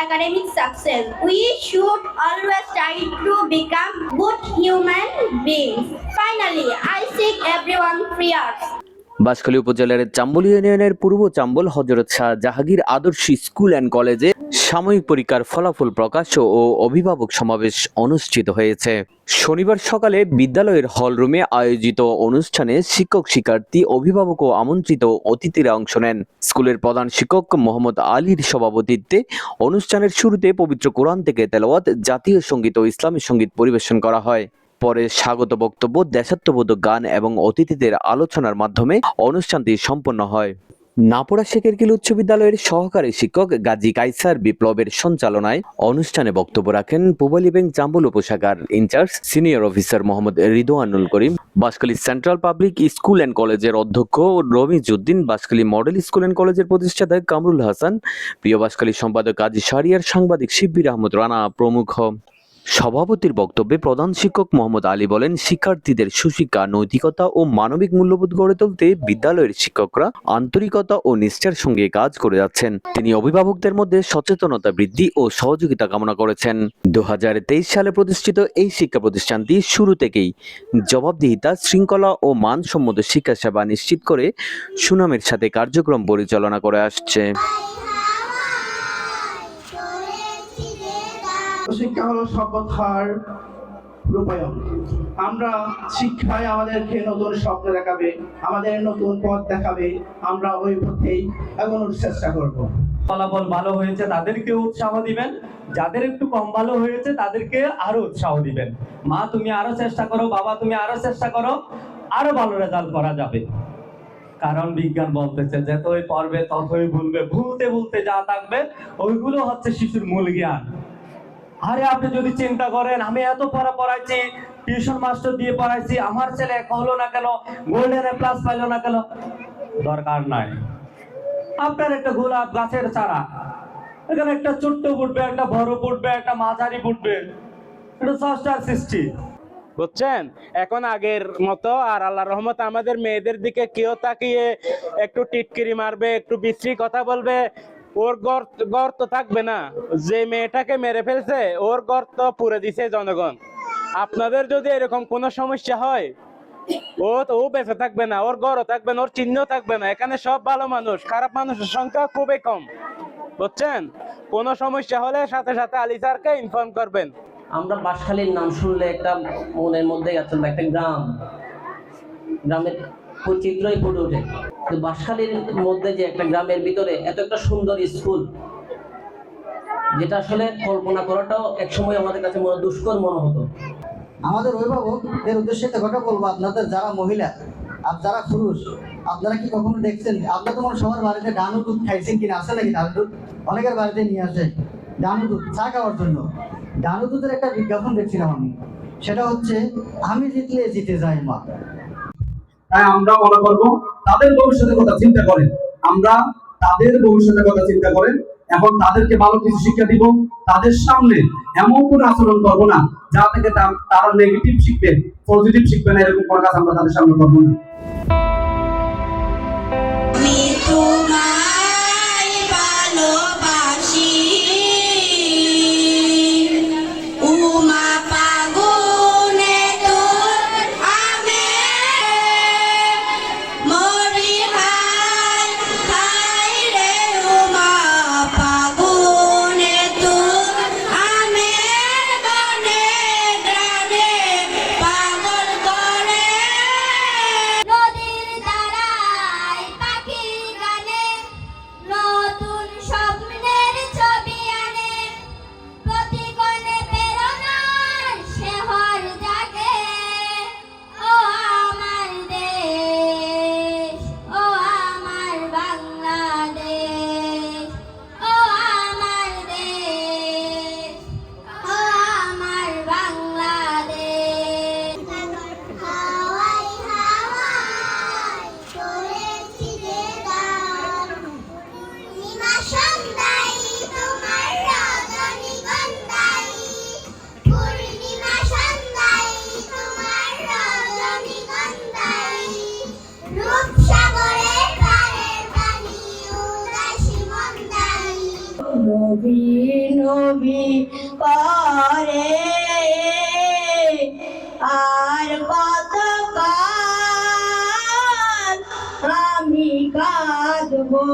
academic success. We should always try to become good human beings. Finally, I seek everyone prayers. Banshkhali উপজেলার চাম্বল ইউনিয়নের পূর্ব চাম্বল হযরত শাহ জাহাঙ্গীর আদর্শ school and কলেজে সাময়িক পরীক্ষার ফলাফল প্রকাশ ও অভিভাবক সমাবেশ অনুষ্ঠিত হয়েছে। শনিবার সকালে বিদ্যালয়ের হলরুমে আয়োজিত অনুষ্ঠানে শিক্ষক, শিক্ষার্থী, অভিভাবক ও আমন্ত্রিত অতিথিরা অংশ নেন। স্কুলের প্রধান শিক্ষক মোহাম্মদ আলীর সভাপতিত্বে অনুষ্ঠানের শুরুতে পবিত্র কোরআন থেকে তেলাওয়াত, জাতীয় সঙ্গীত ও ইসলামী সঙ্গীত পরিবেশন করা হয়। পরে স্বাগত বক্তব্য, দেশাত্মবোধক গান এবং অতিথিদের আলোচনার মাধ্যমে অনুষ্ঠানটি সম্পন্ন হয়। নাপোড়া শেখেরকিল উচ্চ বিদ্যালয়ের সহকারী শিক্ষক গাজী কাইসার বিপ্লবের সঞ্চালনায় অনুষ্ঠানে বক্তব্য রাখেন পূবালী ব্যাংক চাম্বল উপশাখার incharge senior officer Mohammad Ridwanul Karim, Banshkhali central public school and কলেজের অধ্যক্ষ রমিজউদ্দিন, বাঁশখালী মডেল স্কুল অ্যান্ড কলেজের প্রতিষ্ঠাতা কামরুল হাসান, প্রিয় বাঁশখালী সম্পাদক কাজী শাহরিয়ার, সাংবাদিক শিব্বির আহমদ রানা প্রমুখ। সভাপতির বক্তব্যে প্রধান শিক্ষক মোহাম্মদ আলী বলেন, শিক্ষার্থীদের সুশিক্ষা, নৈতিকতা ও মানবিক মূল্যবোধ গড়ে তুলতে বিদ্যালয়ের শিক্ষকরা আন্তরিকতা ও নিষ্ঠার সঙ্গে কাজ করে যাচ্ছেন। তিনি অভিভাবকদের মধ্যে সচেতনতা বৃদ্ধি ও সহযোগিতা কামনা করেছেন। 2023 সালে প্রতিষ্ঠিত এই শিক্ষা প্রতিষ্ঠানটি শুরু থেকেই জবাবদিহিতা, শৃঙ্খলা ও মানসম্মত শিক্ষা সেবা নিশ্চিত করে সুনামের সাথে কার্যক্রম পরিচালনা করে আসছে। শিক্ষা হলো সভ্যতার রূপায়ণ। আমরা শিক্ষায় আমাদেরকে নতুন স্বপ্ন দেখাবে, আমাদের নতুন পথ দেখাবে। আমরা ওই পথেই এগোনোর চেষ্টা করব। ফলাফল ভালো হয়েছে তাদেরকে উৎসাহ দিবেন, যাদের একটু কম ভালো হয়েছে তাদেরকে আরো উৎসাহ দিবেন। মা তুমি আরো চেষ্টা করো, বাবা তুমি আরো চেষ্টা করো, আরো ভালো রেজাল্ট করা যাবে। কারণ বিজ্ঞান বলতেছে যতই পড়বে ততই ভুলবে, ভুলতে ভুলতে যা থাকবে ওইগুলো হচ্ছে শিশুর মূল জ্ঞান। আরে আপনি যদি চিন্তা করেন আমি এত পড়াইছি, টিউশন মাস্টার দিয়ে পড়াইছি, আমার ছেলে হলো না কেন, গোল্ডেন এ প্লাস পাইলো না কেন, দরকার নাই। আপনার একটা গোলাপ গাছের চারা, এখানে একটা ছোট্ট ফুটবে, একটা বড় ফুটবে, একটা মাঝারি ফুটবে, এটা স্রষ্টার সৃষ্টি, বুঝছেন? এখন আগের মতো আর আল্লাহর রহমতে আমাদের মেয়েদের দিকে কেউ তাকিয়ে একটু টিটকিরি মারবে, একটু বিশ্রী কথা বলবে, ওর গর্ত থাকবে না। যে মেয়েটাকে মেরে ফেলছে ওর গর্ত পুরে দিছে জনগণ। আপনাদের যদি এরকম কোনো সমস্যা হয়, ও বেঁচে থাকবে না, ওর গড়ও থাকবে না, ওর চিহ্ন থাকবে না। এখানে সব ভালো মানুষ, খারাপ মানুষের সংখ্যা খুবই কম, বুঝছেন? কোনো সমস্যা হলে সাথে সাথে আলী স্যারকে ইনফর্ম করবেন। আমরা বাঁশখালীর নাম শুনলে একটা মনের মধ্যে আছে একটা গ্রাম, গ্রামের চিত্রই ফুটে ওঠে। কিন্তু বাঁশখালীর মধ্যে যে একটা গ্রামের ভিতরে এত একটা সুন্দর স্কুল, যেটা আসলে কল্পনা করাটাও একসময় আমাদের কাছে দুষ্কর মনে হতো। আমাদের অভিভাবকদের উদ্দেশ্যে একটা কথা বলবো, আপনাদের যারা মহিলা আর যারা পুরুষ, আপনারা কি কখনো দেখছেন, আপনারা তোমার সবার বাড়িতে ডানু দুধ খাইছেন কিনা? আছে নাকি ডানু দুধ? অনেকের বাড়িতে নিয়ে আসে ডানু দুধ চা খাওয়ার জন্য। ডানু দুধের একটা বিজ্ঞাপন দেখছিলাম আমি, সেটা হচ্ছে আমি জিতলে জিতে যাই মা। তাই আমরা মনে করবো তাদের ভবিষ্যতের কথা চিন্তা করেন, আমরা তাদের ভবিষ্যতের কথা চিন্তা করেন। এখন তাদেরকে ভালো কিছু শিক্ষা দিব, তাদের সামনে এমন কোন আচরণ করবো না যা থেকে তারা নেগেটিভ শিখবে, পজিটিভ শিখবে না, এরকম কোনো কাজ আমরা তাদের সামনে করবো না। নবী করে আর কত কাল আমি কাঁদবো